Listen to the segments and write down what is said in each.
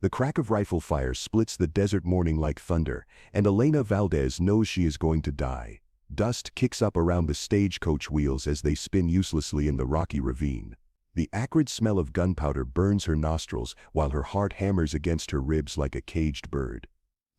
The crack of rifle fire splits the desert morning like thunder, and Elena Valdez knows she is going to die. Dust kicks up around the stagecoach wheels as they spin uselessly in the rocky ravine. The acrid smell of gunpowder burns her nostrils while her heart hammers against her ribs like a caged bird.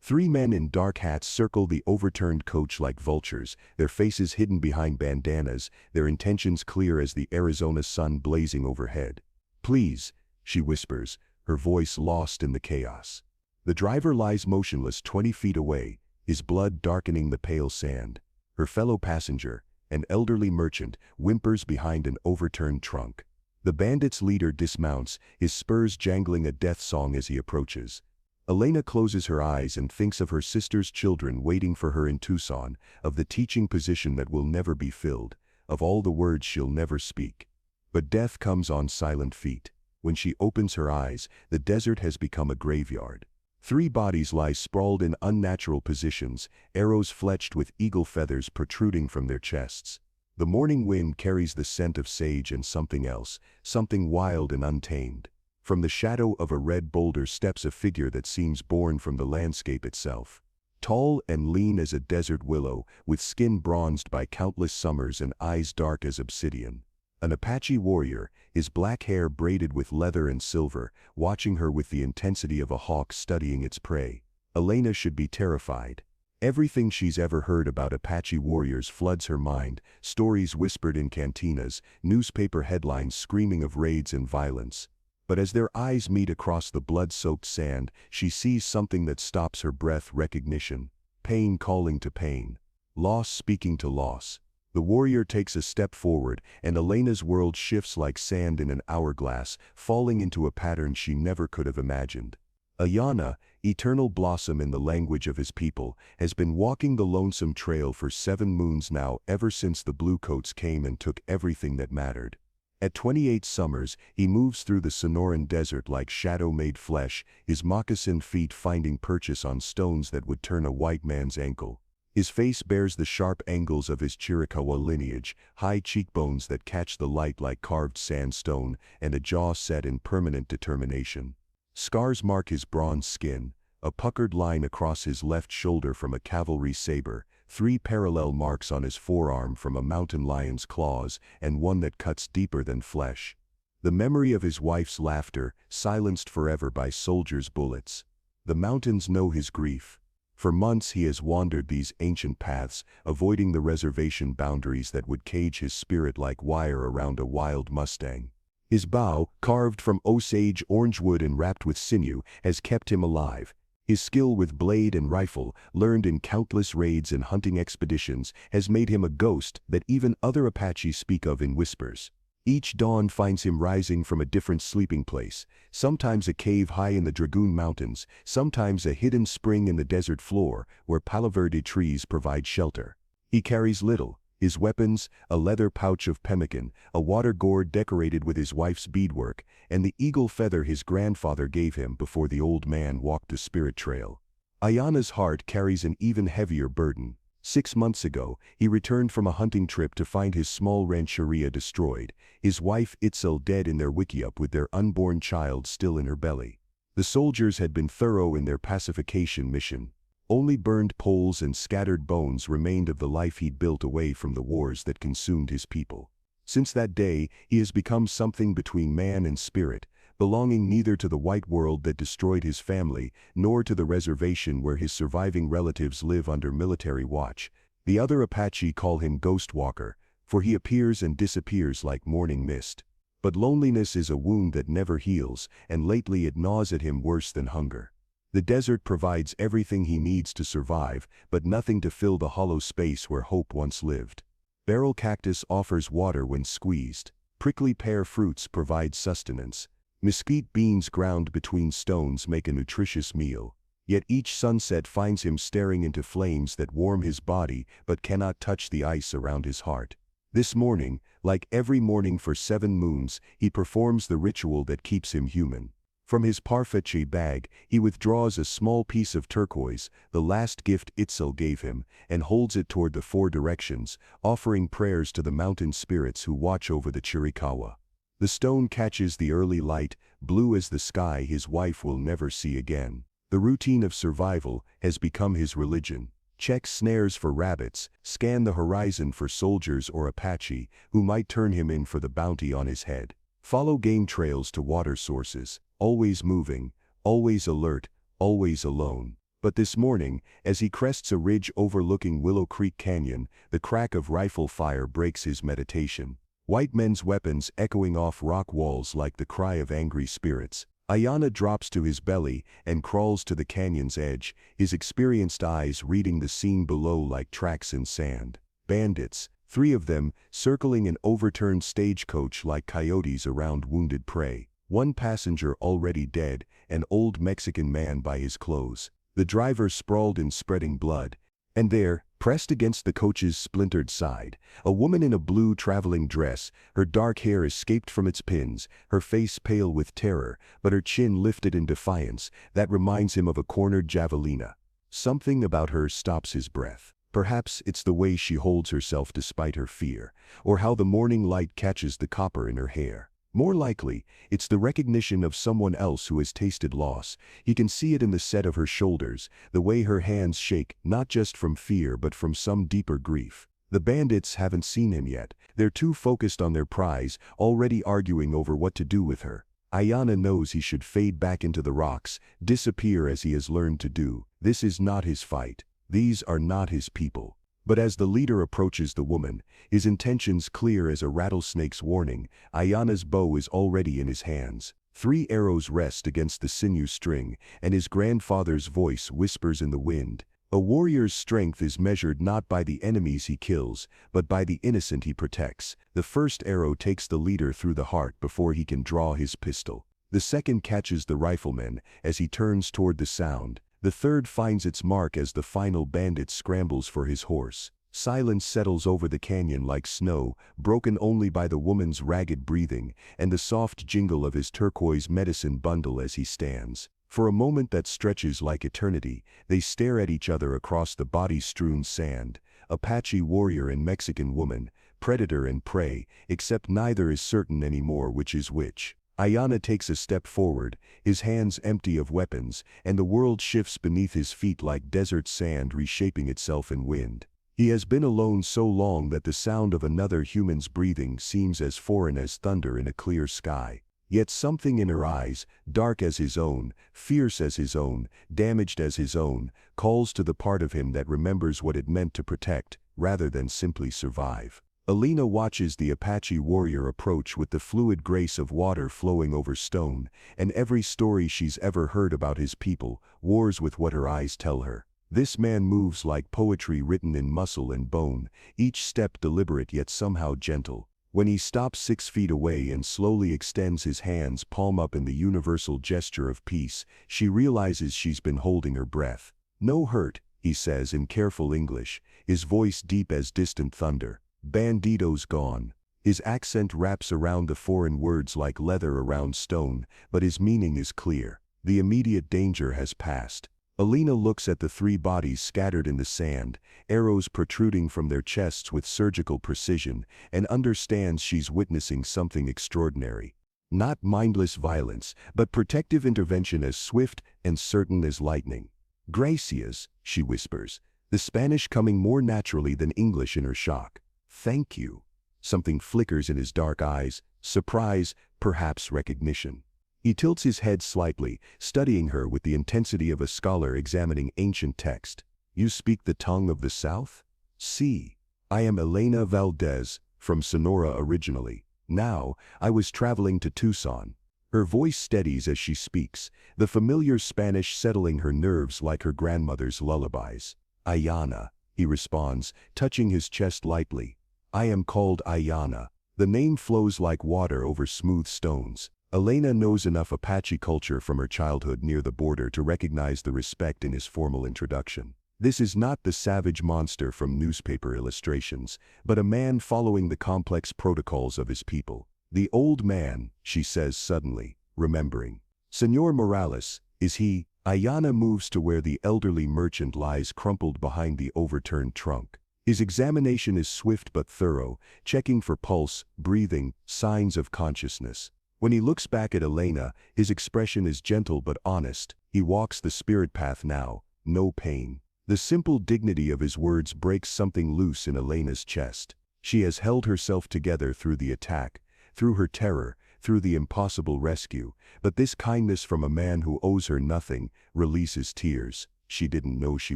3 men in dark hats circle the overturned coach like vultures, their faces hidden behind bandanas, their intentions clear as the Arizona sun blazing overhead. "Please," she whispers, her voice lost in the chaos. The driver lies motionless 20 feet away, his blood darkening the pale sand. Her fellow passenger, an elderly merchant, whimpers behind an overturned trunk. The bandits' leader dismounts, his spurs jangling a death song as he approaches. Elena closes her eyes and thinks of her sister's children waiting for her in Tucson, of the teaching position that will never be filled, of all the words she'll never speak. But death comes on silent feet. When she opens her eyes, the desert has become a graveyard. 3 bodies lie sprawled in unnatural positions, arrows fletched with eagle feathers protruding from their chests. The morning wind carries the scent of sage and something else, something wild and untamed. From the shadow of a red boulder steps a figure that seems born from the landscape itself. Tall and lean as a desert willow, with skin bronzed by countless summers and eyes dark as obsidian. An Apache warrior, his black hair braided with leather and silver, watching her with the intensity of a hawk studying its prey. Elena should be terrified. Everything she's ever heard about Apache warriors floods her mind, stories whispered in cantinas, newspaper headlines screaming of raids and violence. But as their eyes meet across the blood-soaked sand, she sees something that stops her breath: recognition. Pain calling to pain. Loss speaking to loss. The warrior takes a step forward, and Elena's world shifts like sand in an hourglass, falling into a pattern she never could have imagined. Ayana, eternal blossom in the language of his people, has been walking the lonesome trail for 7 moons now, ever since the bluecoats came and took everything that mattered. At 28 summers, he moves through the Sonoran desert like shadow-made flesh, his moccasined feet finding purchase on stones that would turn a white man's ankle. His face bears the sharp angles of his Chiricahua lineage, high cheekbones that catch the light like carved sandstone, and a jaw set in permanent determination. Scars mark his bronze skin, a puckered line across his left shoulder from a cavalry saber, 3 parallel marks on his forearm from a mountain lion's claws, and one that cuts deeper than flesh. The memory of his wife's laughter, silenced forever by soldiers' bullets. The mountains know his grief. For months he has wandered these ancient paths, avoiding the reservation boundaries that would cage his spirit like wire around a wild mustang. His bow, carved from Osage orange wood and wrapped with sinew, has kept him alive. His skill with blade and rifle, learned in countless raids and hunting expeditions, has made him a ghost that even other Apaches speak of in whispers. Each dawn finds him rising from a different sleeping place, sometimes a cave high in the Dragoon Mountains, sometimes a hidden spring in the desert floor where Palo Verde trees provide shelter. He carries little: his weapons, a leather pouch of pemmican, a water gourd decorated with his wife's beadwork, and the eagle feather his grandfather gave him before the old man walked the spirit trail. Ayana's heart carries an even heavier burden. 6 months ago, he returned from a hunting trip to find his small rancheria destroyed, his wife Itzel dead in their wickiup with their unborn child still in her belly. The soldiers had been thorough in their pacification mission. Only burned poles and scattered bones remained of the life he'd built away from the wars that consumed his people. Since that day, he has become something between man and spirit, belonging neither to the white world that destroyed his family, nor to the reservation where his surviving relatives live under military watch. The other Apache call him Ghost Walker, for he appears and disappears like morning mist. But loneliness is a wound that never heals, and lately it gnaws at him worse than hunger. The desert provides everything he needs to survive, but nothing to fill the hollow space where hope once lived. Beryl cactus offers water when squeezed. Prickly pear fruits provide sustenance. Mesquite beans ground between stones make a nutritious meal. Yet each sunset finds him staring into flames that warm his body but cannot touch the ice around his heart. This morning, like every morning for 7 moons, he performs the ritual that keeps him human. From his parfaiche bag, he withdraws a small piece of turquoise, the last gift Itzel gave him, and holds it toward the 4 directions, offering prayers to the mountain spirits who watch over the Chiricahua. The stone catches the early light, blue as the sky his wife will never see again. The routine of survival has become his religion. Check snares for rabbits, scan the horizon for soldiers or Apache who might turn him in for the bounty on his head. Follow game trails to water sources, always moving, always alert, always alone. But this morning, as he crests a ridge overlooking Willow Creek Canyon, the crack of rifle fire breaks his meditation. White men's weapons echoing off rock walls like the cry of angry spirits. Ayanna drops to his belly and crawls to the canyon's edge, his experienced eyes reading the scene below like tracks in sand. Bandits, 3 of them, circling an overturned stagecoach like coyotes around wounded prey. 1 passenger already dead, an old Mexican man by his clothes. The driver sprawled in spreading blood. And there, pressed against the coach's splintered side, a woman in a blue traveling dress, her dark hair escaped from its pins, her face pale with terror, but her chin lifted in defiance, that reminds him of a cornered javelina. Something about her stops his breath. Perhaps it's the way she holds herself despite her fear, or how the morning light catches the copper in her hair. More likely, it's the recognition of someone else who has tasted loss. He can see it in the set of her shoulders, the way her hands shake, not just from fear but from some deeper grief. The bandits haven't seen him yet. They're too focused on their prize, already arguing over what to do with her. Ayanna knows he should fade back into the rocks, disappear as he has learned to do. This is not his fight. These are not his people. But as the leader approaches the woman, his intentions clear as a rattlesnake's warning, Ayanna's bow is already in his hands. 3 arrows rest against the sinew string, and his grandfather's voice whispers in the wind. A warrior's strength is measured not by the enemies he kills, but by the innocent he protects. The first arrow takes the leader through the heart before he can draw his pistol. The second catches the rifleman as he turns toward the sound. The third finds its mark as the final bandit scrambles for his horse. Silence settles over the canyon like snow, broken only by the woman's ragged breathing and the soft jingle of his turquoise medicine bundle as he stands. For a moment that stretches like eternity, they stare at each other across the body-strewn sand. Apache warrior and Mexican woman, predator and prey, except neither is certain anymore which is which. Ayanna takes a step forward, his hands empty of weapons, and the world shifts beneath his feet like desert sand reshaping itself in wind. He has been alone so long that the sound of another human's breathing seems as foreign as thunder in a clear sky. Yet something in her eyes, dark as his own, fierce as his own, damaged as his own, calls to the part of him that remembers what it meant to protect, rather than simply survive. Alina watches the Apache warrior approach with the fluid grace of water flowing over stone, and every story she's ever heard about his people wars with what her eyes tell her. This man moves like poetry written in muscle and bone, each step deliberate yet somehow gentle. When he stops 6 feet away and slowly extends his hands palm up in the universal gesture of peace, she realizes she's been holding her breath. "No hurt," he says in careful English, his voice deep as distant thunder. "Bandito's gone." His accent wraps around the foreign words like leather around stone, but his meaning is clear. The immediate danger has passed. Alina looks at the 3 bodies scattered in the sand, arrows protruding from their chests with surgical precision, and understands she's witnessing something extraordinary. Not mindless violence, but protective intervention as swift and certain as lightning. "Gracias," she whispers, the Spanish coming more naturally than English in her shock. "Thank you." Something flickers in his dark eyes, surprise, perhaps recognition. He tilts his head slightly, studying her with the intensity of a scholar examining ancient text. "You speak the tongue of the South?" "Sí. I am Elena Valdez, from Sonora originally. Now, I was traveling to Tucson." Her voice steadies as she speaks, the familiar Spanish settling her nerves like her grandmother's lullabies. "Ayanna," he responds, touching his chest lightly. "I am called Ayanna." The name flows like water over smooth stones. Elena knows enough Apache culture from her childhood near the border to recognize the respect in his formal introduction. This is not the savage monster from newspaper illustrations, but a man following the complex protocols of his people. "The old man," she says suddenly, remembering. "Señor Morales, is he?" Ayanna moves to where the elderly merchant lies crumpled behind the overturned trunk. His examination is swift but thorough, checking for pulse, breathing, signs of consciousness. When he looks back at Elena, his expression is gentle but honest. He walks the spirit path now, no pain. The simple dignity of his words breaks something loose in Elena's chest. She has held herself together through the attack, through her terror, through the impossible rescue, but this kindness from a man who owes her nothing releases tears she didn't know she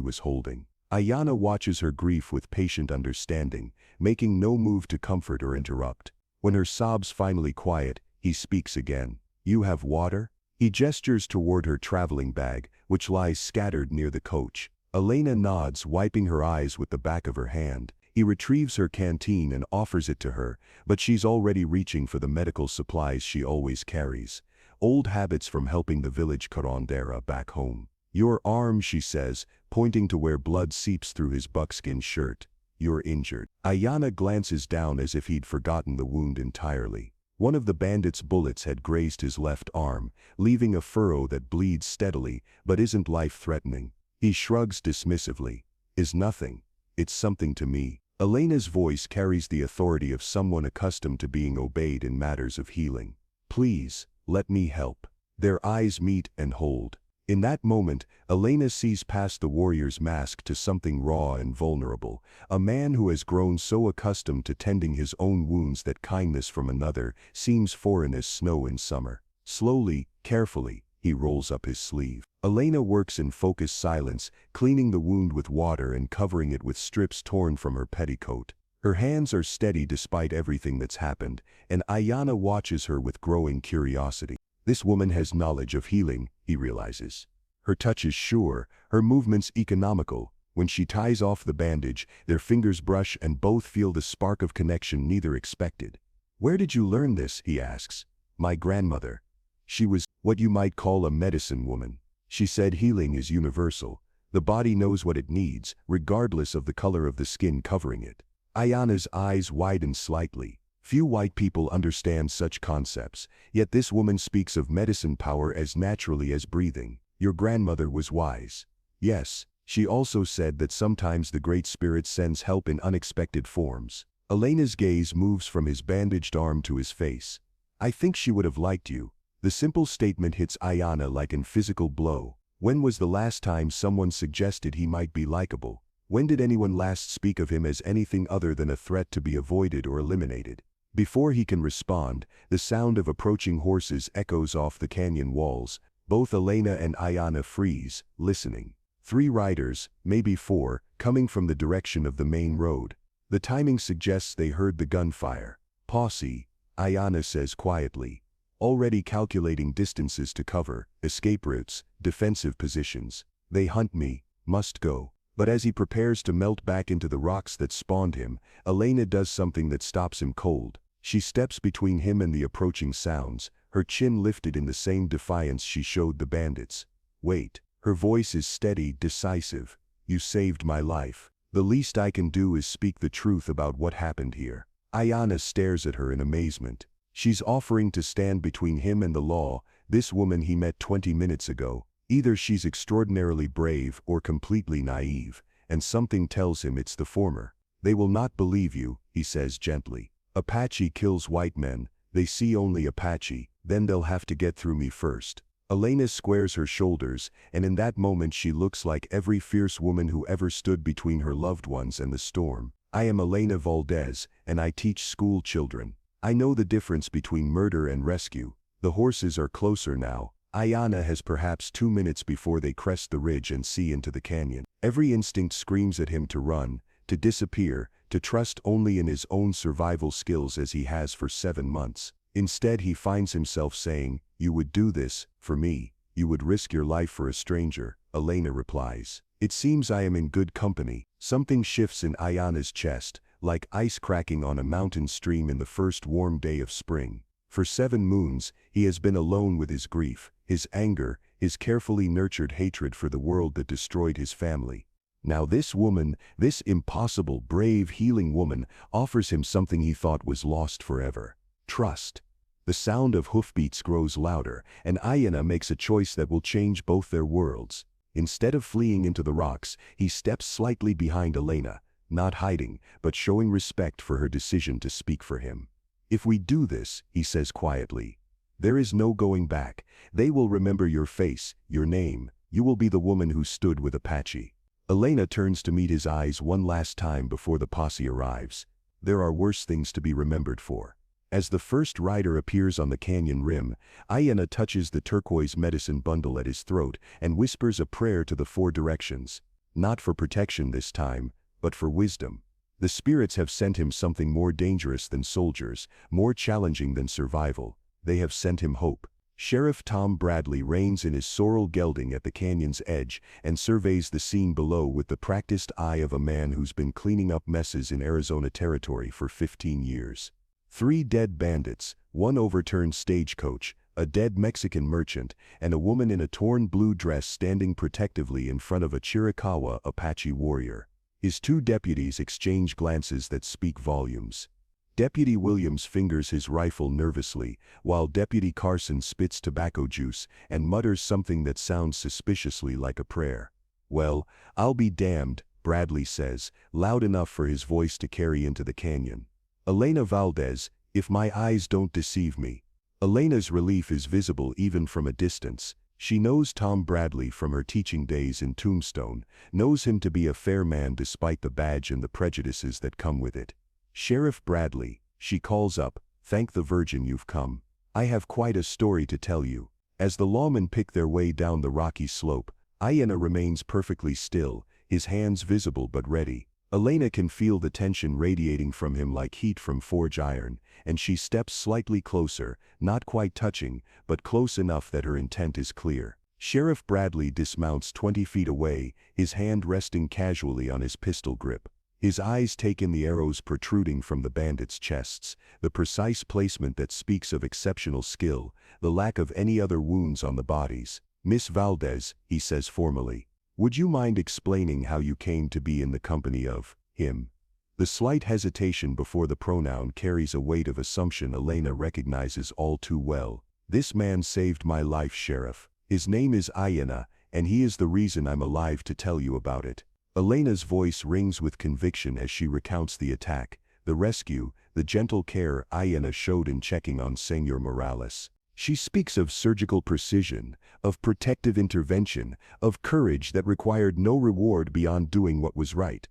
was holding. Ayana watches her grief with patient understanding, making no move to comfort or interrupt. When her sobs finally quiet, he speaks again. "You have water?" He gestures toward her traveling bag, which lies scattered near the coach. Elena nods, wiping her eyes with the back of her hand. He retrieves her canteen and offers it to her, but she's already reaching for the medical supplies she always carries. Old habits from helping the village curandera back home. "Your arm," she says, pointing to where blood seeps through his buckskin shirt. "You're injured." Ayana glances down as if he'd forgotten the wound entirely. One of the bandits' bullets had grazed his left arm, leaving a furrow that bleeds steadily, but isn't life-threatening. He shrugs dismissively. "Is nothing. It's something to me." Elena's voice carries the authority of someone accustomed to being obeyed in matters of healing. "Please, let me help." Their eyes meet and hold. In that moment, Elena sees past the warrior's mask to something raw and vulnerable, a man who has grown so accustomed to tending his own wounds that kindness from another seems foreign as snow in summer. Slowly, carefully, he rolls up his sleeve. Elena works in focused silence, cleaning the wound with water and covering it with strips torn from her petticoat. Her hands are steady despite everything that's happened, and Ayana watches her with growing curiosity. This woman has knowledge of healing, he realizes. Her touch is sure, her movements economical. When she ties off the bandage, their fingers brush and both feel the spark of connection neither expected. "Where did you learn this?" he asks. "My grandmother. She was what you might call a medicine woman. She said healing is universal. The body knows what it needs, regardless of the color of the skin covering it." Ayana's eyes widen slightly. Few white people understand such concepts, yet this woman speaks of medicine power as naturally as breathing. "Your grandmother was wise." "Yes, she also said that sometimes the Great Spirit sends help in unexpected forms." Elena's gaze moves from his bandaged arm to his face. "I think she would have liked you." The simple statement hits Ayana like a physical blow. When was the last time someone suggested he might be likable? When did anyone last speak of him as anything other than a threat to be avoided or eliminated? Before he can respond, the sound of approaching horses echoes off the canyon walls. Both Elena and Ayana freeze, listening. 3 riders, maybe 4, coming from the direction of the main road. The timing suggests they heard the gunfire. "Posse," Ayana says quietly. "Already calculating distances to cover, escape routes, defensive positions. They hunt me, must go." But as he prepares to melt back into the rocks that spawned him, Elena does something that stops him cold. She steps between him and the approaching sounds, her chin lifted in the same defiance she showed the bandits. "Wait." Her voice is steady, decisive. "You saved my life. The least I can do is speak the truth about what happened here." Ayana stares at her in amazement. She's offering to stand between him and the law, this woman he met 20 minutes ago. Either she's extraordinarily brave or completely naive, and something tells him it's the former. "They will not believe you," he says gently. "Apache kills white men, they see only Apache, then they'll have to get through me first." Elena squares her shoulders, and in that moment she looks like every fierce woman who ever stood between her loved ones and the storm. "I am Elena Valdez, and I teach school children. I know the difference between murder and rescue. The horses are closer now." Ayana has perhaps 2 minutes before they crest the ridge and see into the canyon. Every instinct screams at him to run, to disappear, to trust only in his own survival skills as he has for 7 months. Instead he finds himself saying, "You would do this, for me. You would risk your life for a stranger," Elena replies. "It seems I am in good company." Something shifts in Ayana's chest, like ice cracking on a mountain stream in the first warm day of spring. For 7 moons, he has been alone with his grief, his anger, his carefully nurtured hatred for the world that destroyed his family. Now this woman, this impossible, brave, healing woman, offers him something he thought was lost forever: trust. The sound of hoofbeats grows louder, and Ayana makes a choice that will change both their worlds. Instead of fleeing into the rocks, he steps slightly behind Elena, not hiding, but showing respect for her decision to speak for him. "If we do this," he says quietly, There is no going back. They will remember your face, your name. You will be the woman who stood with Apache. Elena turns to meet his eyes one last time before the posse arrives. There are worse things to be remembered for. As the first rider appears on the canyon rim, Aina touches the turquoise medicine bundle at his throat and whispers a prayer to the four directions. Not for protection this time, but for wisdom. The spirits have sent him something more dangerous than soldiers, more challenging than survival. They have sent him hope. Sheriff Tom Bradley reins in his sorrel gelding at the canyon's edge and surveys the scene below with the practiced eye of a man who's been cleaning up messes in Arizona territory for 15 years. 3 dead bandits, 1 overturned stagecoach, a dead Mexican merchant, and a woman in a torn blue dress standing protectively in front of a Chiricahua Apache warrior. His 2 deputies exchange glances that speak volumes. Deputy Williams fingers his rifle nervously, while Deputy Carson spits tobacco juice and mutters something that sounds suspiciously like a prayer. "Well, I'll be damned," Bradley says, loud enough for his voice to carry into the canyon. "Elena Valdez, if my eyes don't deceive me." Elena's relief is visible even from a distance. She knows Tom Bradley from her teaching days in Tombstone, knows him to be a fair man despite the badge and the prejudices that come with it. "Sheriff Bradley," she calls up, "thank the Virgin you've come. I have quite a story to tell you." As the lawmen pick their way down the rocky slope, Aina remains perfectly still, his hands visible but ready. Elena can feel the tension radiating from him like heat from forge iron, and she steps slightly closer, not quite touching, but close enough that her intent is clear. Sheriff Bradley dismounts 20 feet away, his hand resting casually on his pistol grip. His eyes take in the arrows protruding from the bandits' chests, the precise placement that speaks of exceptional skill, the lack of any other wounds on the bodies. "Miss Valdez," he says formally, "would you mind explaining how you came to be in the company of him?" The slight hesitation before the pronoun carries a weight of assumption Elena recognizes all too well. "This man saved my life, Sheriff. His name is Aina, and he is the reason I'm alive to tell you about it." Elena's voice rings with conviction as she recounts the attack, the rescue, the gentle care Aina showed in checking on Senor Morales. She speaks of surgical precision, of protective intervention, of courage that required no reward beyond doing what was right.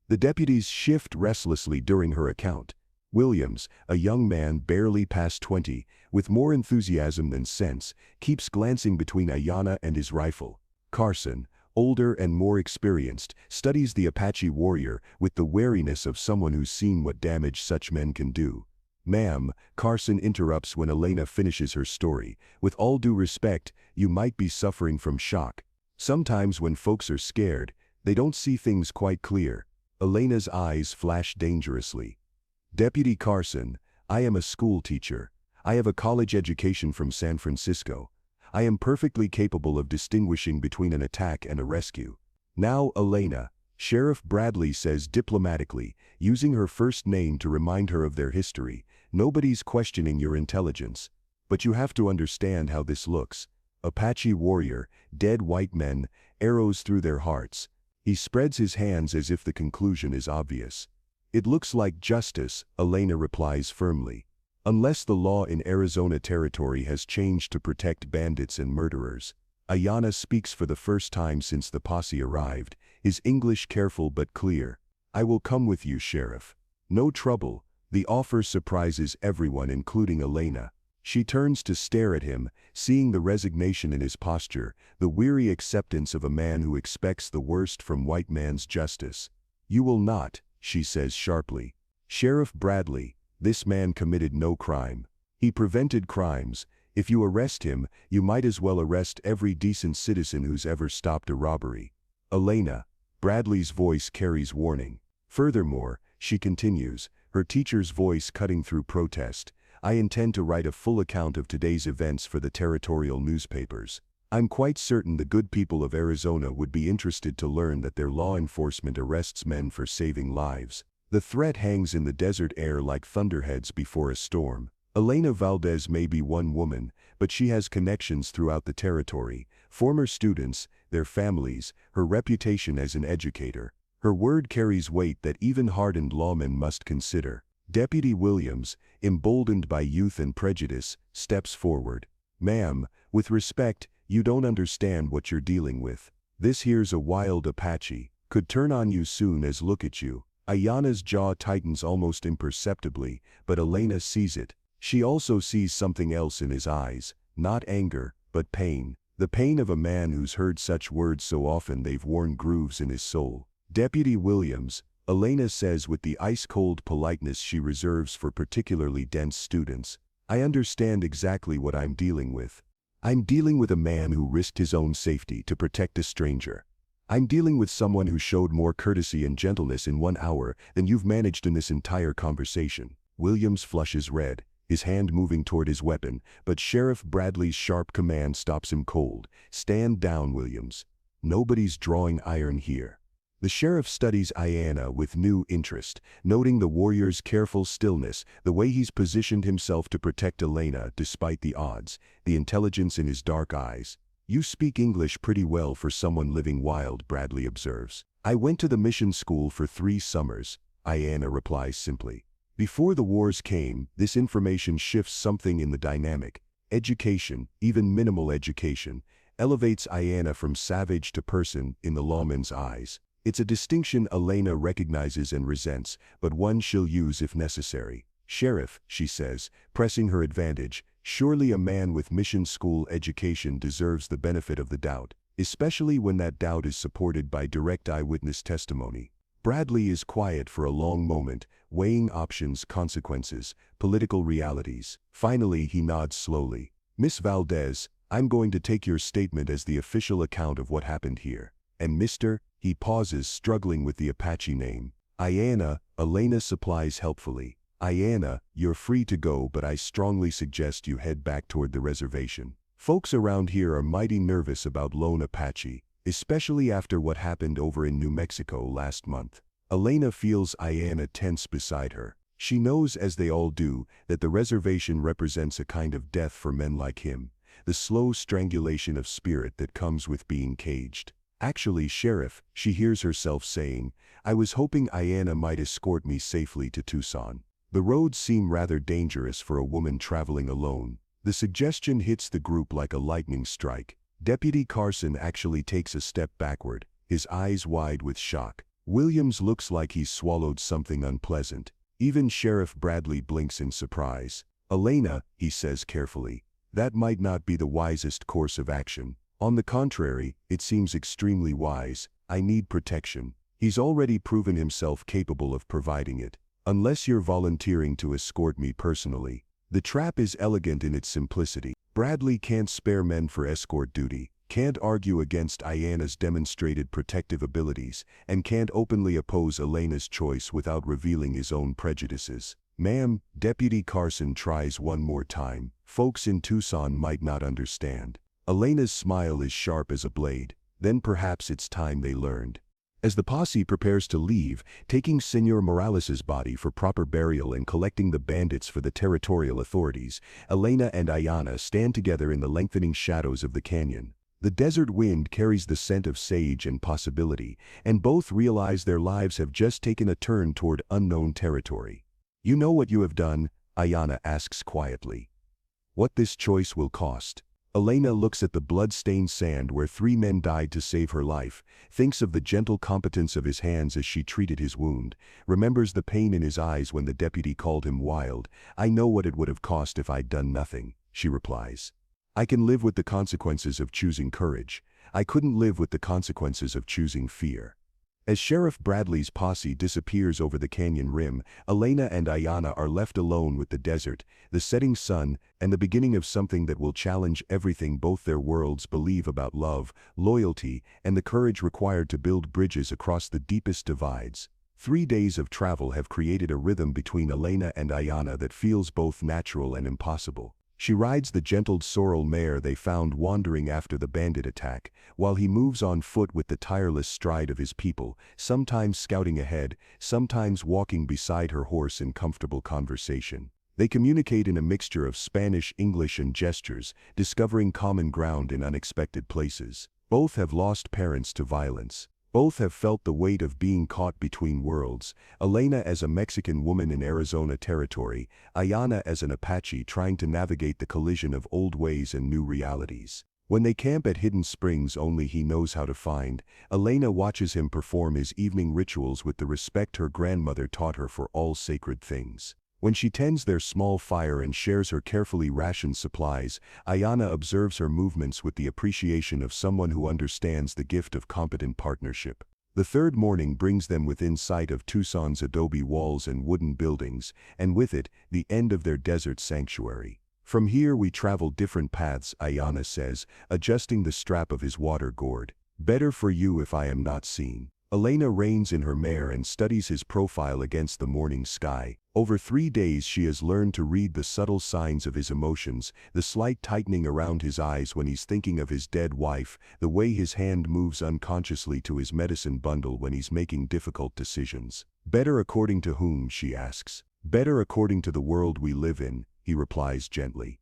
The deputies shift restlessly during her account. Williams, a young man barely past 20, with more enthusiasm than sense, keeps glancing between Aina and his rifle. Carson, older and more experienced, studies the Apache warrior with the wariness of someone who's seen what damage such men can do. "Ma'am," Carson interrupts when Elena finishes her story, "with all due respect, you might be suffering from shock. Sometimes when folks are scared, they don't see things quite clear." Elena's eyes flash dangerously. "Deputy Carson, I am a school teacher. I have a college education from San Francisco. I am perfectly capable of distinguishing between an attack and a rescue." "Now, Elena," Sheriff Bradley says diplomatically, using her first name to remind her of their history, "nobody's questioning your intelligence. But you have to understand how this looks. Apache warrior, dead white men, arrows through their hearts." He spreads his hands as if the conclusion is obvious. "It looks like justice," Elena replies firmly. "Unless the law in Arizona territory has changed to protect bandits and murderers." Aina speaks for the first time since the posse arrived, his English careful but clear. "I will come with you, Sheriff. No trouble." The offer surprises everyone, including Elena. She turns to stare at him, seeing the resignation in his posture, the weary acceptance of a man who expects the worst from white man's justice. "You will not," she says sharply. "Sheriff Bradley, this man committed no crime. He prevented crimes. If you arrest him, you might as well arrest every decent citizen who's ever stopped a robbery." "Elena," Bradley's voice carries warning. "Furthermore," she continues, her teacher's voice cutting through protest, "I intend to write a full account of today's events for the territorial newspapers. I'm quite certain the good people of Arizona would be interested to learn that their law enforcement arrests men for saving lives. The threat hangs in the desert air like thunderheads before a storm. Elena Valdez may be one woman, but she has connections throughout the territory, former students, their families, her reputation as an educator. Her word carries weight that even hardened lawmen must consider. Deputy Williams, emboldened by youth and prejudice, steps forward. "Ma'am, with respect, you don't understand what you're dealing with. This here's a wild Apache, could turn on you soon as look at you." Ayana's jaw tightens almost imperceptibly, but Elena sees it. She also sees something else in his eyes, not anger, but pain. The pain of a man who's heard such words so often they've worn grooves in his soul. "Deputy Williams," Elena says with the ice-cold politeness she reserves for particularly dense students, "I understand exactly what I'm dealing with. I'm dealing with a man who risked his own safety to protect a stranger. I'm dealing with someone who showed more courtesy and gentleness in 1 hour than you've managed in this entire conversation." Williams flushes red, his hand moving toward his weapon, but Sheriff Bradley's sharp command stops him cold. "Stand down, Williams. Nobody's drawing iron here." The sheriff studies Ayana with new interest, noting the warrior's careful stillness, the way he's positioned himself to protect Elena despite the odds, the intelligence in his dark eyes. "You speak English pretty well for someone living wild," Bradley observes. "I went to the mission school for 3 summers, Ayana replies simply. Before the wars came, this information shifts something in the dynamic. Education, even minimal education, elevates Ayana from savage to person in the lawman's eyes. It's a distinction Elena recognizes and resents, but one she'll use if necessary. "Sheriff," she says, pressing her advantage, "surely a man with mission school education deserves the benefit of the doubt, especially when that doubt is supported by direct eyewitness testimony." Bradley is quiet for a long moment, weighing options, consequences, political realities. Finally he nods slowly. "Miss Valdez, I'm going to take your statement as the official account of what happened here. And Mr. He pauses, struggling with the Apache name. "Ayana," Elena supplies helpfully. "Ayana, you're free to go, but I strongly suggest you head back toward the reservation. Folks around here are mighty nervous about lone Apache, especially after what happened over in New Mexico last month." Elena feels Ayana tense beside her. She knows, as they all do, that the reservation represents a kind of death for men like him, the slow strangulation of spirit that comes with being caged. "Actually, Sheriff," she hears herself saying, "I was hoping Ayana might escort me safely to Tucson. The roads seem rather dangerous for a woman traveling alone." The suggestion hits the group like a lightning strike. Deputy Carson actually takes a step backward, his eyes wide with shock. Williams looks like he's swallowed something unpleasant. Even Sheriff Bradley blinks in surprise. "Elena," he says carefully, "that might not be the wisest course of action. On the contrary, it seems extremely wise. I need protection." He's already proven himself capable of providing it. "Unless you're volunteering to escort me personally." The trap is elegant in its simplicity. Bradley can't spare men for escort duty, can't argue against Ayana's demonstrated protective abilities, and can't openly oppose Elena's choice without revealing his own prejudices. "Ma'am," Deputy Carson tries one more time, "folks in Tucson might not understand." Elena's smile is sharp as a blade. Then perhaps it's time they learned. As the posse prepares to leave, taking Senor Morales's body for proper burial and collecting the bandits for the territorial authorities, Elena and Ayana stand together in the lengthening shadows of the canyon. The desert wind carries the scent of sage and possibility, and both realize their lives have just taken a turn toward unknown territory. "You know what you have done?" Ayana asks quietly. "What this choice will cost?" Elena looks at the blood-stained sand where 3 men died to save her life, thinks of the gentle competence of his hands as she treated his wound, remembers the pain in his eyes when the deputy called him wild. "I know what it would have cost if I'd done nothing," she replies. "I can live with the consequences of choosing courage. I couldn't live with the consequences of choosing fear." As Sheriff Bradley's posse disappears over the canyon rim, Elena and Ayana are left alone with the desert, the setting sun, and the beginning of something that will challenge everything both their worlds believe about love, loyalty, and the courage required to build bridges across the deepest divides. 3 days of travel have created a rhythm between Elena and Ayana that feels both natural and impossible. She rides the gentled sorrel mare they found wandering after the bandit attack, while he moves on foot with the tireless stride of his people, sometimes scouting ahead, sometimes walking beside her horse in comfortable conversation. They communicate in a mixture of Spanish, English, and gestures, discovering common ground in unexpected places. Both have lost parents to violence. Both have felt the weight of being caught between worlds, Elena as a Mexican woman in Arizona territory, Ayana as an Apache trying to navigate the collision of old ways and new realities. When they camp at hidden springs only he knows how to find, Elena watches him perform his evening rituals with the respect her grandmother taught her for all sacred things. When she tends their small fire and shares her carefully rationed supplies, Ayana observes her movements with the appreciation of someone who understands the gift of competent partnership. The third morning brings them within sight of Tucson's adobe walls and wooden buildings, and with it, the end of their desert sanctuary. From here we travel different paths, Ayana says, adjusting the strap of his water gourd. Better for you if I am not seen. Elena reins in her mare and studies his profile against the morning sky. Over 3 days she has learned to read the subtle signs of his emotions, the slight tightening around his eyes when he's thinking of his dead wife, the way his hand moves unconsciously to his medicine bundle when he's making difficult decisions. Better according to whom, she asks. Better according to the world we live in, he replies gently.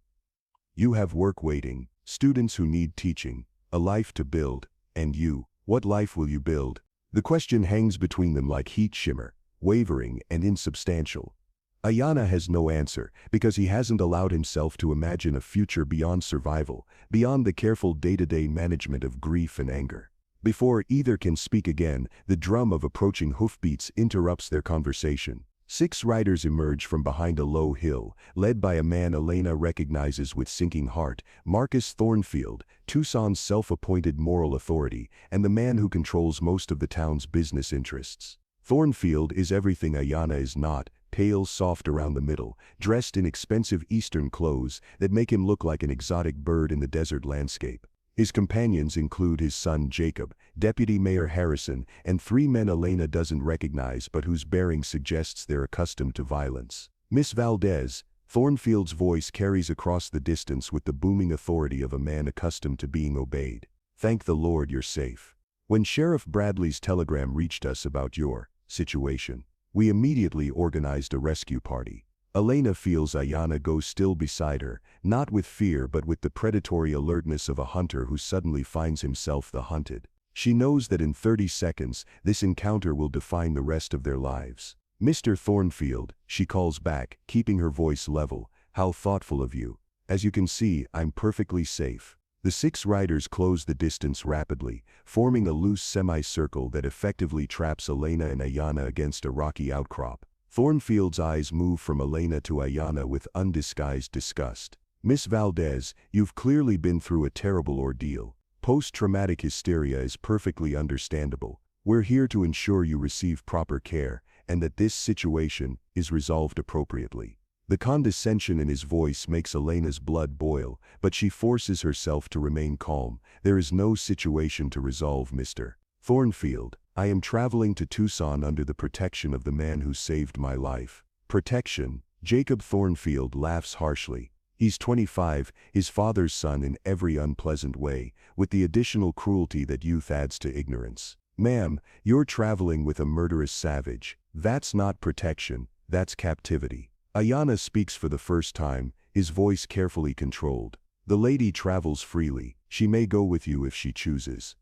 You have work waiting, students who need teaching, a life to build, and you, what life will you build? The question hangs between them like heat shimmer, wavering and insubstantial. Ayana has no answer, because he hasn't allowed himself to imagine a future beyond survival, beyond the careful day-to-day management of grief and anger. Before either can speak again, the drum of approaching hoofbeats interrupts their conversation. 6 riders emerge from behind a low hill, led by a man Elena recognizes with sinking heart, Marcus Thornfield, Tucson's self-appointed moral authority, and the man who controls most of the town's business interests. Thornfield is everything Ayana is not, pale, soft around the middle, dressed in expensive Eastern clothes that make him look like an exotic bird in the desert landscape. His companions include his son Jacob, Deputy Mayor Harrison, and 3 men Elena doesn't recognize but whose bearing suggests they're accustomed to violence. Miss Valdez, Thornfield's voice carries across the distance with the booming authority of a man accustomed to being obeyed. Thank the Lord you're safe. When Sheriff Bradley's telegram reached us about your situation, we immediately organized a rescue party. Elena feels Ayana go still beside her, not with fear but with the predatory alertness of a hunter who suddenly finds himself the hunted. She knows that in 30 seconds, this encounter will define the rest of their lives. Mr. Thornfield, she calls back, keeping her voice level, how thoughtful of you. As you can see, I'm perfectly safe. The 6 riders close the distance rapidly, forming a loose semicircle that effectively traps Elena and Ayana against a rocky outcrop. Thornfield's eyes move from Elena to Ayana with undisguised disgust. Miss Valdez, you've clearly been through a terrible ordeal. Post-traumatic hysteria is perfectly understandable. We're here to ensure you receive proper care, and that this situation is resolved appropriately. The condescension in his voice makes Elena's blood boil, but she forces herself to remain calm. There is no situation to resolve, Mr. Thornfield. I am traveling to Tucson under the protection of the man who saved my life. Protection? Jacob Thornfield laughs harshly. He's 25, his father's son in every unpleasant way, with the additional cruelty that youth adds to ignorance. Ma'am, you're traveling with a murderous savage. That's not protection, that's captivity. Ayana speaks for the first time, his voice carefully controlled. The lady travels freely. She may go with you if she chooses.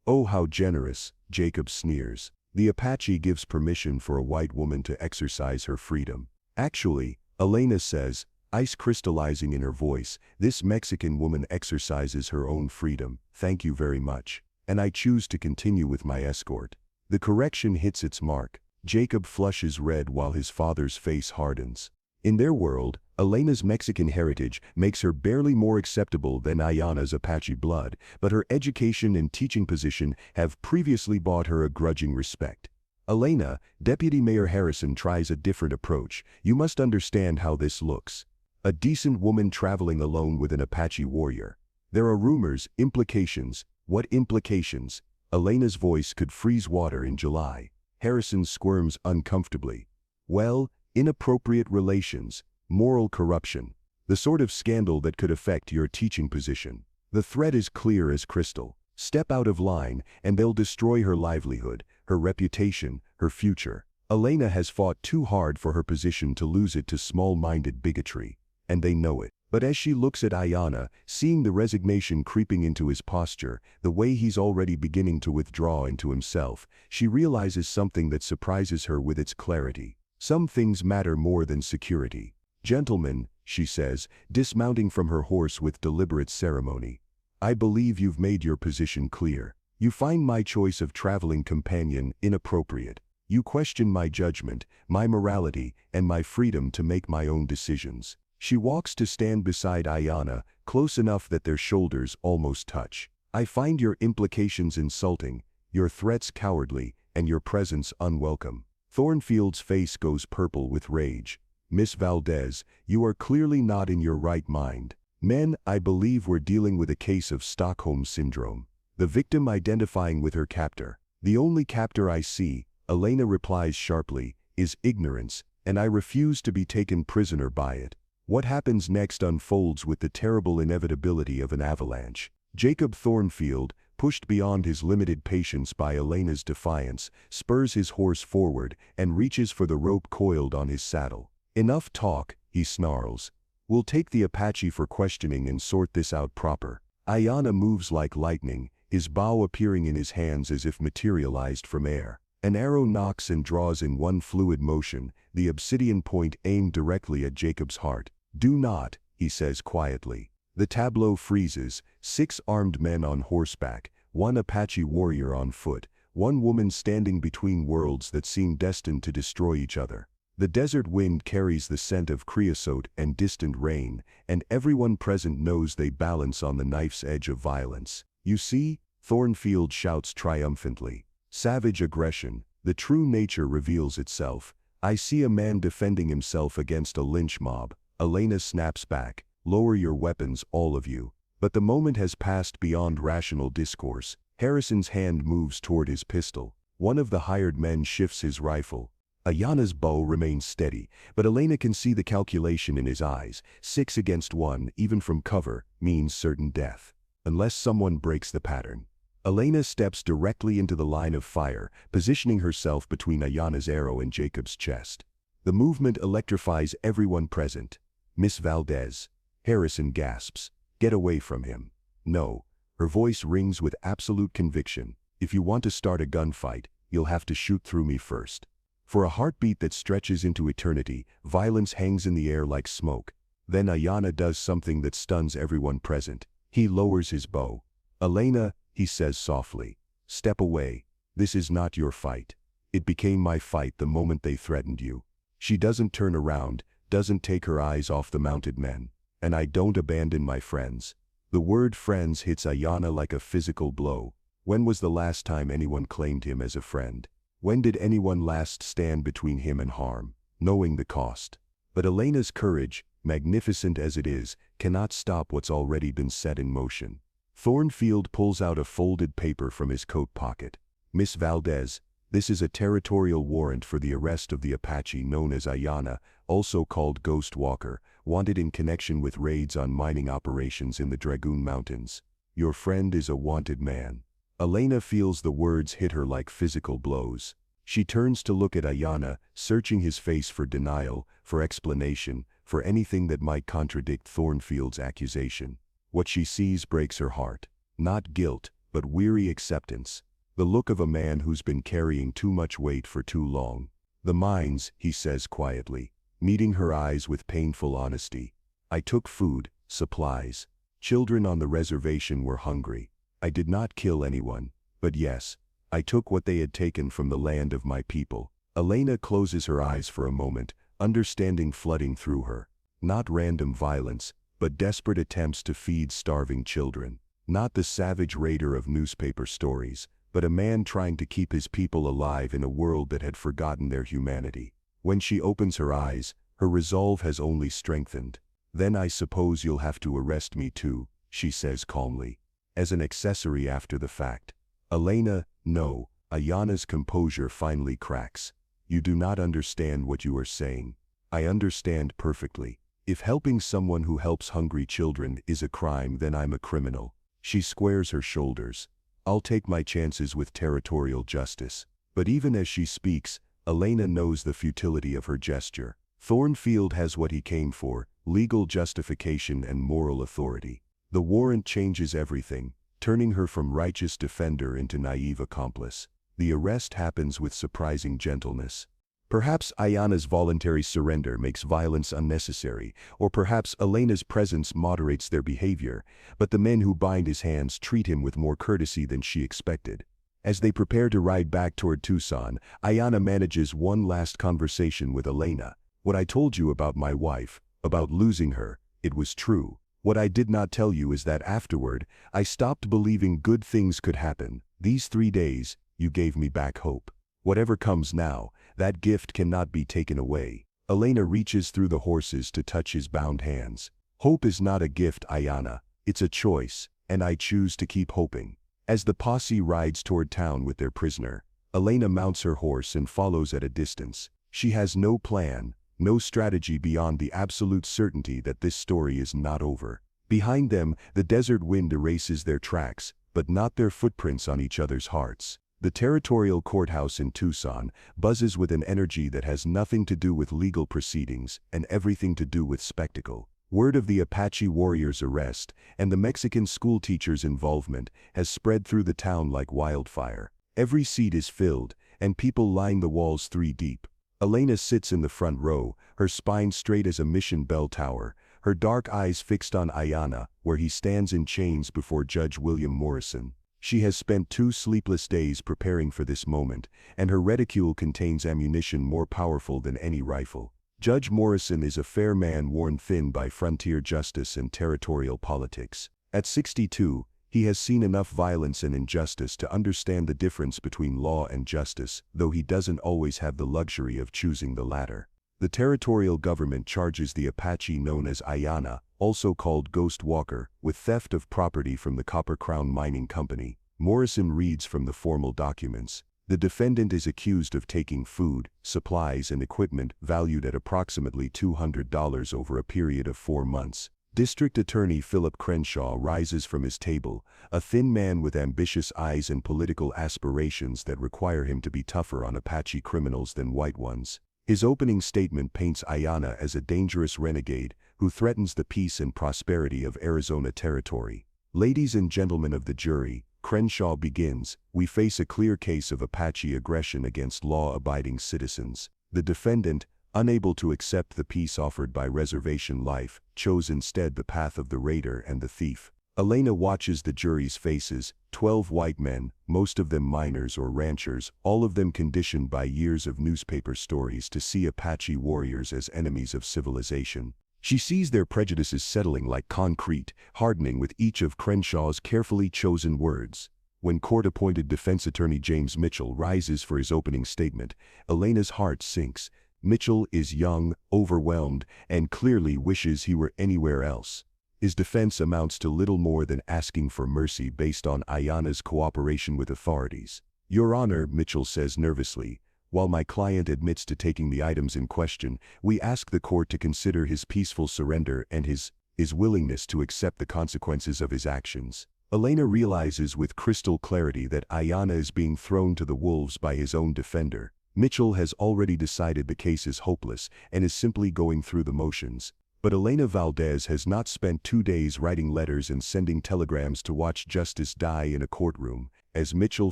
Oh, how generous, Jacob sneers. The Apache gives permission for a white woman to exercise her freedom. Actually, Elena says, ice crystallizing in her voice, this Mexican woman exercises her own freedom. Thank you very much. And I choose to continue with my escort. The correction hits its mark. Jacob flushes red while his father's face hardens. In their world, Elena's Mexican heritage makes her barely more acceptable than Ayana's Apache blood, but her education and teaching position have previously bought her a grudging respect. Elena, Deputy Mayor Harrison tries a different approach. You must understand how this looks. A decent woman traveling alone with an Apache warrior. There are rumors, implications. What implications? Elena's voice could freeze water in July. Harrison squirms uncomfortably. Well, inappropriate relations, moral corruption, the sort of scandal that could affect your teaching position. The threat is clear as crystal. Step out of line, and they'll destroy her livelihood, her reputation, her future. Elena has fought too hard for her position to lose it to small-minded bigotry, and they know it. But as she looks at Ayanna, seeing the resignation creeping into his posture, the way he's already beginning to withdraw into himself, she realizes something that surprises her with its clarity. Some things matter more than security. "Gentlemen," she says, dismounting from her horse with deliberate ceremony, "I believe you've made your position clear. You find my choice of traveling companion inappropriate. You question my judgment, my morality, and my freedom to make my own decisions." She walks to stand beside Ayanna, close enough that their shoulders almost touch. "I find your implications insulting, your threats cowardly, and your presence unwelcome." Thornfield's face goes purple with rage. "Miss Valdez, you are clearly not in your right mind. Men, I believe we're dealing with a case of Stockholm Syndrome. The victim identifying with her captor. The only captor I see," Elena replies sharply, "is ignorance, and I refuse to be taken prisoner by it." What happens next unfolds with the terrible inevitability of an avalanche. Jacob Thornfield, pushed beyond his limited patience by Elena's defiance, spurs his horse forward and reaches for the rope coiled on his saddle. "Enough talk," he snarls. "We'll take the Apache for questioning and sort this out proper." Ayanna moves like lightning, his bow appearing in his hands as if materialized from air. An arrow knocks and draws in one fluid motion, the obsidian point aimed directly at Jacob's heart. "Do not," he says quietly. The tableau freezes, 6 armed men on horseback, 1 Apache warrior on foot, 1 woman standing between worlds that seem destined to destroy each other. The desert wind carries the scent of creosote and distant rain, and everyone present knows they balance on the knife's edge of violence. "You see?" Thornfield shouts triumphantly. Savage aggression, the true nature reveals itself. "I see a man defending himself against a lynch mob." Elena snaps back, "Lower your weapons, all of you." But the moment has passed beyond rational discourse. Harrison's hand moves toward his pistol. One of the hired men shifts his rifle. Ayanna's bow remains steady, but Elena can see the calculation in his eyes. 6 against 1, even from cover, means certain death. Unless someone breaks the pattern. Elena steps directly into the line of fire, positioning herself between Ayanna's arrow and Jacob's chest. The movement electrifies everyone present. "Miss Valdez." Harrison gasps. "Get away from him." "No." Her voice rings with absolute conviction. "If you want to start a gunfight, you'll have to shoot through me first." For a heartbeat that stretches into eternity, violence hangs in the air like smoke. Then Ayanna does something that stuns everyone present. He lowers his bow. "Elena," he says softly, "step away. This is not your fight. It became my fight the moment they threatened you." She doesn't turn around, doesn't take her eyes off the mounted men. "And I don't abandon my friends." The word friends hits Ayanna like a physical blow. When was the last time anyone claimed him as a friend? When did anyone last stand between him and harm, knowing the cost? But Elena's courage, magnificent as it is, cannot stop what's already been set in motion. Thornfield pulls out a folded paper from his coat pocket. "Miss Valdez, this is a territorial warrant for the arrest of the Apache known as Ayanna, also called Ghost Walker, wanted in connection with raids on mining operations in the Dragoon Mountains. Your friend is a wanted man." Elena feels the words hit her like physical blows. She turns to look at Ayanna, searching his face for denial, for explanation, for anything that might contradict Thornfield's accusation. What she sees breaks her heart. Not guilt, but weary acceptance. The look of a man who's been carrying too much weight for too long. "The mines," he says quietly, meeting her eyes with painful honesty. "I took food, supplies. Children on the reservation were hungry. I did not kill anyone, but yes, I took what they had taken from the land of my people." Elena closes her eyes for a moment, understanding flooding through her. Not random violence, but desperate attempts to feed starving children. Not the savage raider of newspaper stories, but a man trying to keep his people alive in a world that had forgotten their humanity. When she opens her eyes, her resolve has only strengthened. "Then I suppose you'll have to arrest me too," she says calmly. "As an accessory after the fact." "Elena, no." Ayanna's composure finally cracks. "You do not understand what you are saying." "I understand perfectly. If helping someone who helps hungry children is a crime, then I'm a criminal." She squares her shoulders. "I'll take my chances with territorial justice." But even as she speaks, Elena knows the futility of her gesture. Thornfield has what he came for, legal justification and moral authority. The warrant changes everything, turning her from righteous defender into naive accomplice. The arrest happens with surprising gentleness. Perhaps Ayana's voluntary surrender makes violence unnecessary, or perhaps Elena's presence moderates their behavior, but the men who bind his hands treat him with more courtesy than she expected. As they prepare to ride back toward Tucson, Ayana manages one last conversation with Elena. "What I told you about my wife, about losing her, it was true. What I did not tell you is that afterward, I stopped believing good things could happen. These 3 days, you gave me back hope. Whatever comes now, that gift cannot be taken away." Elena reaches through the horses to touch his bound hands. "Hope is not a gift, Ayana. It's a choice, and I choose to keep hoping." As the posse rides toward town with their prisoner, Elena mounts her horse and follows at a distance. She has no plan, no strategy beyond the absolute certainty that this story is not over. Behind them, the desert wind erases their tracks, but not their footprints on each other's hearts. The territorial courthouse in Tucson buzzes with an energy that has nothing to do with legal proceedings and everything to do with spectacle. Word of the Apache warriors' arrest and the Mexican schoolteacher's involvement has spread through the town like wildfire. Every seat is filled, and people line the walls 3 deep. Elena sits in the front row, her spine straight as a mission bell tower, her dark eyes fixed on Ayana, where he stands in chains before Judge William Morrison. She has spent 2 sleepless days preparing for this moment, and her reticule contains ammunition more powerful than any rifle. Judge Morrison is a fair man worn thin by frontier justice and territorial politics. At 62, he has seen enough violence and injustice to understand the difference between law and justice, though he doesn't always have the luxury of choosing the latter. The territorial government charges the Apache known as Ayana, also called Ghost Walker, with theft of property from the Copper Crown Mining Company. Morrison reads from the formal documents. The defendant is accused of taking food, supplies and equipment valued at approximately $200 over a period of 4 months. District Attorney Philip Crenshaw rises from his table, a thin man with ambitious eyes and political aspirations that require him to be tougher on Apache criminals than white ones. His opening statement paints Ayana as a dangerous renegade who threatens the peace and prosperity of Arizona territory. "Ladies and gentlemen of the jury," Crenshaw begins, "we face a clear case of Apache aggression against law-abiding citizens. The defendant, unable to accept the peace offered by reservation life, chose instead the path of the raider and the thief." Elena watches the jury's faces, 12 white men, most of them miners or ranchers, all of them conditioned by years of newspaper stories to see Apache warriors as enemies of civilization. She sees their prejudices settling like concrete, hardening with each of Crenshaw's carefully chosen words. When court-appointed defense attorney James Mitchell rises for his opening statement, Elena's heart sinks. Mitchell is young, overwhelmed, and clearly wishes he were anywhere else. His defense amounts to little more than asking for mercy based on Ayana's cooperation with authorities. "Your Honor," Mitchell says nervously, "while my client admits to taking the items in question, we ask the court to consider his peaceful surrender and his willingness to accept the consequences of his actions." Elena realizes with crystal clarity that Ayana is being thrown to the wolves by his own defender. Mitchell has already decided the case is hopeless and is simply going through the motions. But Elena Valdez has not spent 2 days writing letters and sending telegrams to watch justice die in a courtroom. As Mitchell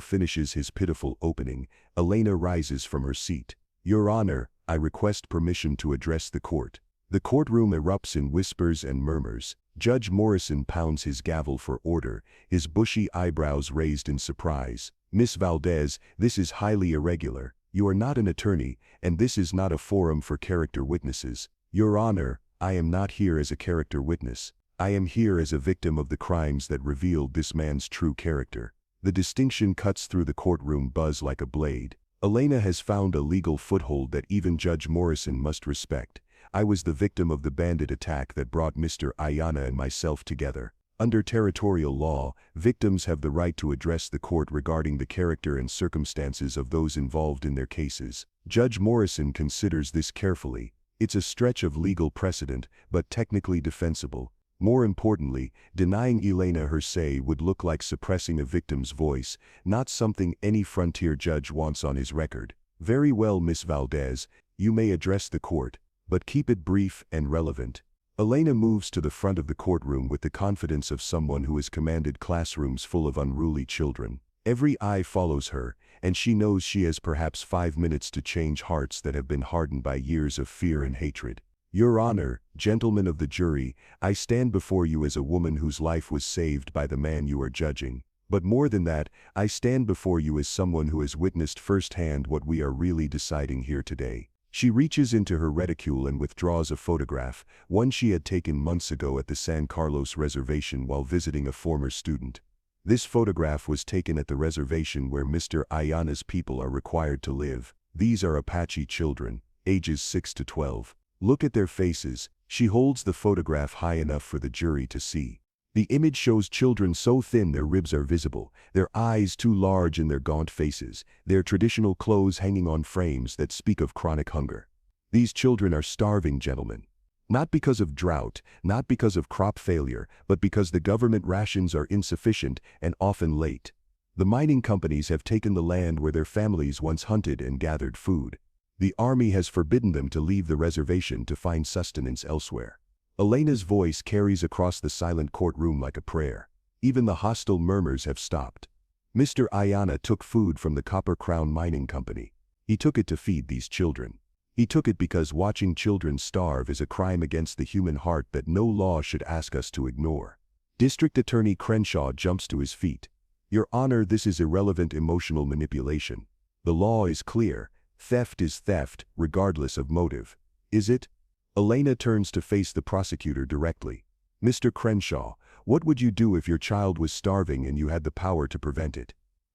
finishes his pitiful opening, Elena rises from her seat. "Your Honor, I request permission to address the court." The courtroom erupts in whispers and murmurs. Judge Morrison pounds his gavel for order, his bushy eyebrows raised in surprise. "Miss Valdez, this is highly irregular. You are not an attorney, and this is not a forum for character witnesses." "Your Honor, I am not here as a character witness. I am here as a victim of the crimes that revealed this man's true character." The distinction cuts through the courtroom buzz like a blade. Elena has found a legal foothold that even Judge Morrison must respect. "I was the victim of the bandit attack that brought Mr. Ayana and myself together. Under territorial law, victims have the right to address the court regarding the character and circumstances of those involved in their cases." Judge Morrison considers this carefully. It's a stretch of legal precedent, but technically defensible. More importantly, denying Elena her say would look like suppressing a victim's voice, not something any frontier judge wants on his record. "Very well, Miss Valdez, you may address the court, but keep it brief and relevant." Elena moves to the front of the courtroom with the confidence of someone who has commanded classrooms full of unruly children. Every eye follows her, and she knows she has perhaps 5 minutes to change hearts that have been hardened by years of fear and hatred. Your Honor, gentlemen of the jury, I stand before you as a woman whose life was saved by the man you are judging. But more than that, I stand before you as someone who has witnessed firsthand what we are really deciding here today. She reaches into her reticule and withdraws a photograph, one she had taken months ago at the San Carlos reservation while visiting a former student. This photograph was taken at the reservation where Mr. Ayana's people are required to live. These are Apache children, ages 6 to 12. Look at their faces. She holds the photograph high enough for the jury to see. The image shows children so thin their ribs are visible, their eyes too large in their gaunt faces, their traditional clothes hanging on frames that speak of chronic hunger. These children are starving, gentlemen. Not because of drought, not because of crop failure, but because the government rations are insufficient and often late. The mining companies have taken the land where their families once hunted and gathered food. The army has forbidden them to leave the reservation to find sustenance elsewhere. Elena's voice carries across the silent courtroom like a prayer. Even the hostile murmurs have stopped. Mr. Ayana took food from the Copper Crown Mining Company. He took it to feed these children. He took it because watching children starve is a crime against the human heart that no law should ask us to ignore. District Attorney Crenshaw jumps to his feet. Your Honor, this is irrelevant emotional manipulation. The law is clear. Theft is theft, regardless of motive. Is it? Elena turns to face the prosecutor directly. Mr. Crenshaw, what would you do if your child was starving and you had the power to prevent it?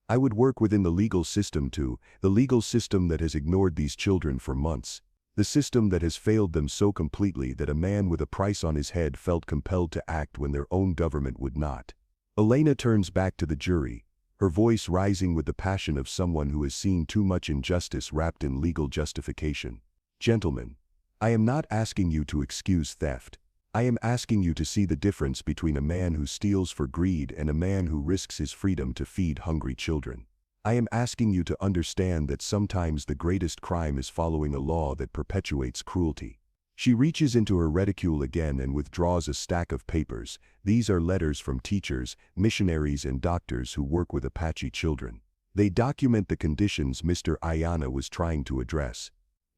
I would work within the legal system too, the legal system that has ignored these children for months. The system that has failed them so completely that a man with a price on his head felt compelled to act when their own government would not. Elena turns back to the jury, her voice rising with the passion of someone who has seen too much injustice wrapped in legal justification. Gentlemen, I am not asking you to excuse theft. I am asking you to see the difference between a man who steals for greed and a man who risks his freedom to feed hungry children. I am asking you to understand that sometimes the greatest crime is following a law that perpetuates cruelty. She reaches into her reticule again and withdraws a stack of papers. These are letters from teachers, missionaries and doctors who work with Apache children. They document the conditions Mr. Ayana was trying to address.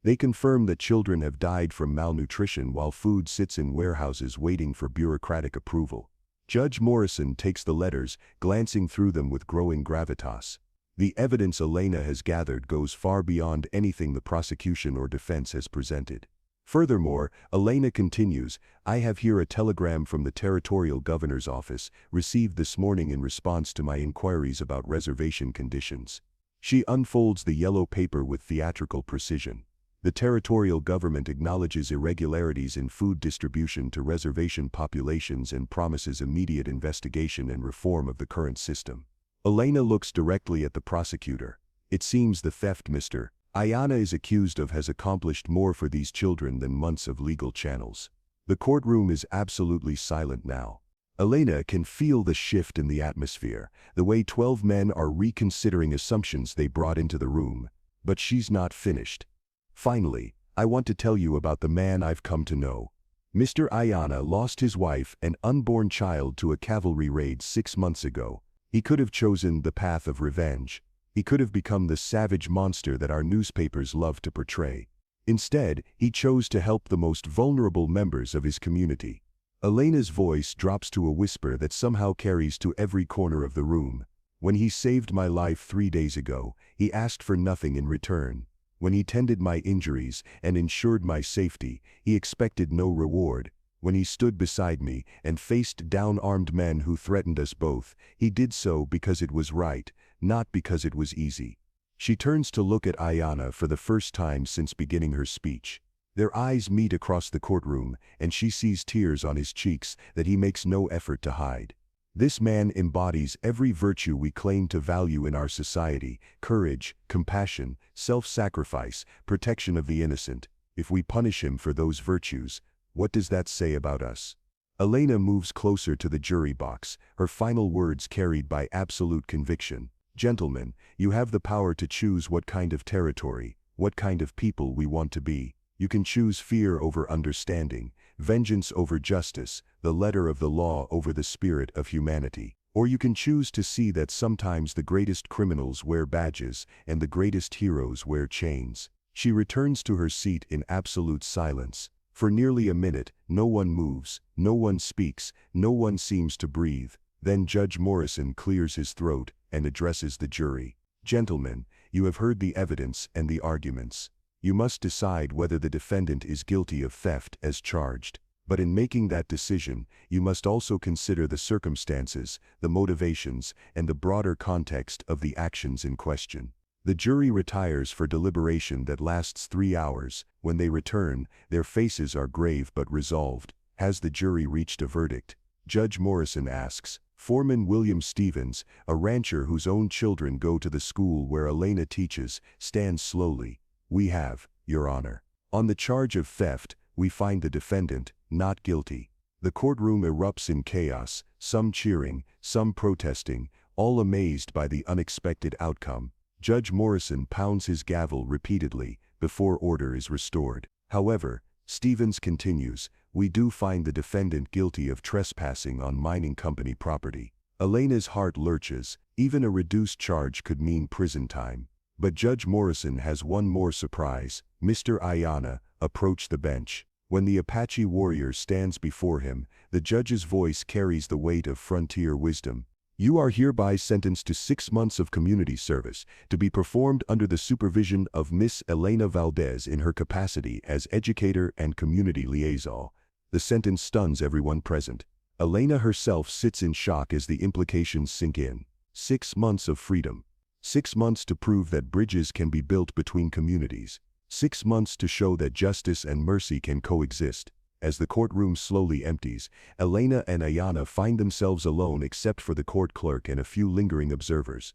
They confirm that children have died from malnutrition while food sits in warehouses waiting for bureaucratic approval. Judge Morrison takes the letters, glancing through them with growing gravitas. The evidence Elena has gathered goes far beyond anything the prosecution or defense has presented. Furthermore, Elena continues, I have here a telegram from the Territorial Governor's Office, received this morning in response to my inquiries about reservation conditions. She unfolds the yellow paper with theatrical precision. The territorial government acknowledges irregularities in food distribution to reservation populations and promises immediate investigation and reform of the current system. Elena looks directly at the prosecutor. It seems the theft Mr. Ayana is accused of has accomplished more for these children than months of legal channels. The courtroom is absolutely silent now. Elena can feel the shift in the atmosphere, the way 12 men are reconsidering assumptions they brought into the room. But she's not finished. Finally, I want to tell you about the man I've come to know. Mr. Ayana lost his wife and unborn child to a cavalry raid 6 months ago. He could have chosen the path of revenge. He could have become the savage monster that our newspapers love to portray. Instead, he chose to help the most vulnerable members of his community. Elena's voice drops to a whisper that somehow carries to every corner of the room. When he saved my life 3 days ago, he asked for nothing in return. When he tended my injuries and ensured my safety, he expected no reward. When he stood beside me and faced down armed men who threatened us both, he did so because it was right, not because it was easy. She turns to look at Ayana for the first time since beginning her speech. Their eyes meet across the courtroom, and she sees tears on his cheeks that he makes no effort to hide. This man embodies every virtue we claim to value in our society: courage, compassion, self-sacrifice, protection of the innocent. If we punish him for those virtues, what does that say about us? Elena moves closer to the jury box, her final words carried by absolute conviction. Gentlemen, you have the power to choose what kind of territory, what kind of people we want to be. You can choose fear over understanding, vengeance over justice, the letter of the law over the spirit of humanity. Or you can choose to see that sometimes the greatest criminals wear badges and the greatest heroes wear chains. She returns to her seat in absolute silence. For nearly a minute, no one moves, no one speaks, no one seems to breathe. Then Judge Morrison clears his throat and addresses the jury. Gentlemen, you have heard the evidence and the arguments. You must decide whether the defendant is guilty of theft as charged. But in making that decision, you must also consider the circumstances, the motivations, and the broader context of the actions in question. The jury retires for deliberation that lasts 3 hours. When they return, their faces are grave but resolved. Has the jury reached a verdict? Judge Morrison asks. Foreman William Stevens, a rancher whose own children go to the school where Elena teaches, stands slowly. We have, Your Honor. On the charge of theft, we find the defendant not guilty. The courtroom erupts in chaos, some cheering, some protesting, all amazed by the unexpected outcome. Judge Morrison pounds his gavel repeatedly before order is restored. However, Stevens continues, we do find the defendant guilty of trespassing on mining company property. Elena's heart lurches. Even a reduced charge could mean prison time. But Judge Morrison has one more surprise. Mr. Ayana approached the bench. When the Apache warrior stands before him, the judge's voice carries the weight of frontier wisdom. You are hereby sentenced to 6 months of community service, to be performed under the supervision of Miss Elena Valdez in her capacity as educator and community liaison. The sentence stuns everyone present. Elena herself sits in shock as the implications sink in. 6 months of freedom. 6 months to prove that bridges can be built between communities. 6 months to show that justice and mercy can coexist. As the courtroom slowly empties, Elena and Ayana find themselves alone except for the court clerk and a few lingering observers.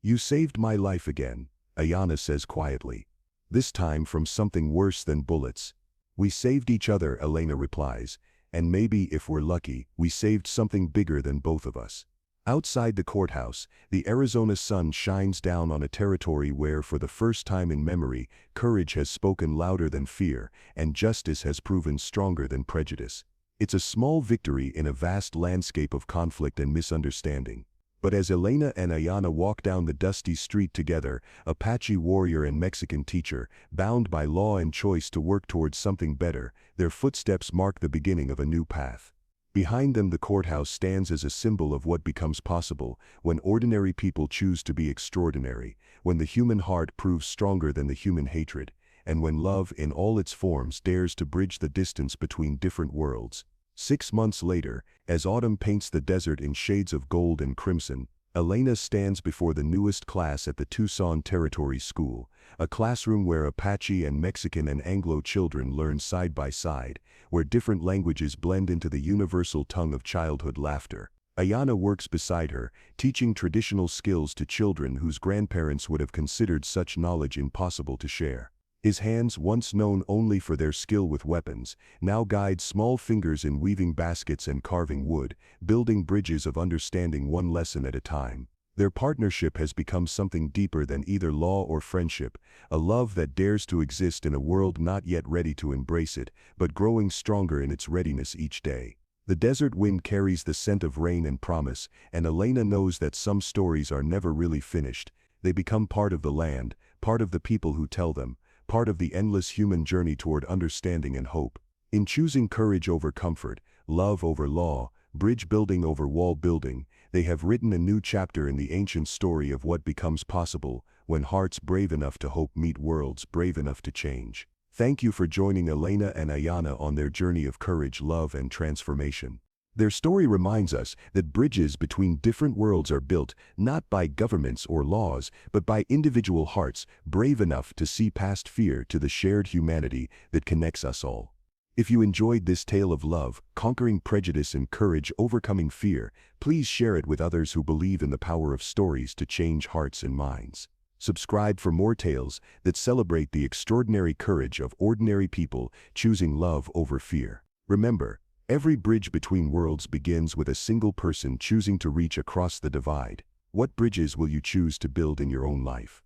You saved my life again, Ayana says quietly. This time from something worse than bullets. We saved each other, Elena replies, and maybe, if we're lucky, we saved something bigger than both of us. Outside the courthouse, the Arizona sun shines down on a territory where, for the first time in memory, courage has spoken louder than fear, and justice has proven stronger than prejudice. It's a small victory in a vast landscape of conflict and misunderstanding. But as Elena and Ayana walk down the dusty street together, Apache warrior and Mexican teacher, bound by law and choice to work towards something better, their footsteps mark the beginning of a new path. Behind them, the courthouse stands as a symbol of what becomes possible when ordinary people choose to be extraordinary, when the human heart proves stronger than the human hatred, and when love in all its forms dares to bridge the distance between different worlds. 6 months later, as autumn paints the desert in shades of gold and crimson, Elena stands before the newest class at the Tucson Territory School, a classroom where Apache and Mexican and Anglo children learn side by side, where different languages blend into the universal tongue of childhood laughter. Ayana works beside her, teaching traditional skills to children whose grandparents would have considered such knowledge impossible to share. His hands, once known only for their skill with weapons, now guide small fingers in weaving baskets and carving wood, building bridges of understanding one lesson at a time. Their partnership has become something deeper than either law or friendship, a love that dares to exist in a world not yet ready to embrace it, but growing stronger in its readiness each day. The desert wind carries the scent of rain and promise, and Elena knows that some stories are never really finished. They become part of the land, part of the people who tell them, part of the endless human journey toward understanding and hope. In choosing courage over comfort, love over law, bridge building over wall building, they have written a new chapter in the ancient story of what becomes possible when hearts brave enough to hope meet worlds brave enough to change. Thank you for joining Elena and Ayana on their journey of courage, love, and transformation. Their story reminds us that bridges between different worlds are built not by governments or laws, but by individual hearts brave enough to see past fear to the shared humanity that connects us all. If you enjoyed this tale of love, conquering prejudice and courage overcoming fear, please share it with others who believe in the power of stories to change hearts and minds. Subscribe for more tales that celebrate the extraordinary courage of ordinary people choosing love over fear. Remember, every bridge between worlds begins with a single person choosing to reach across the divide. What bridges will you choose to build in your own life?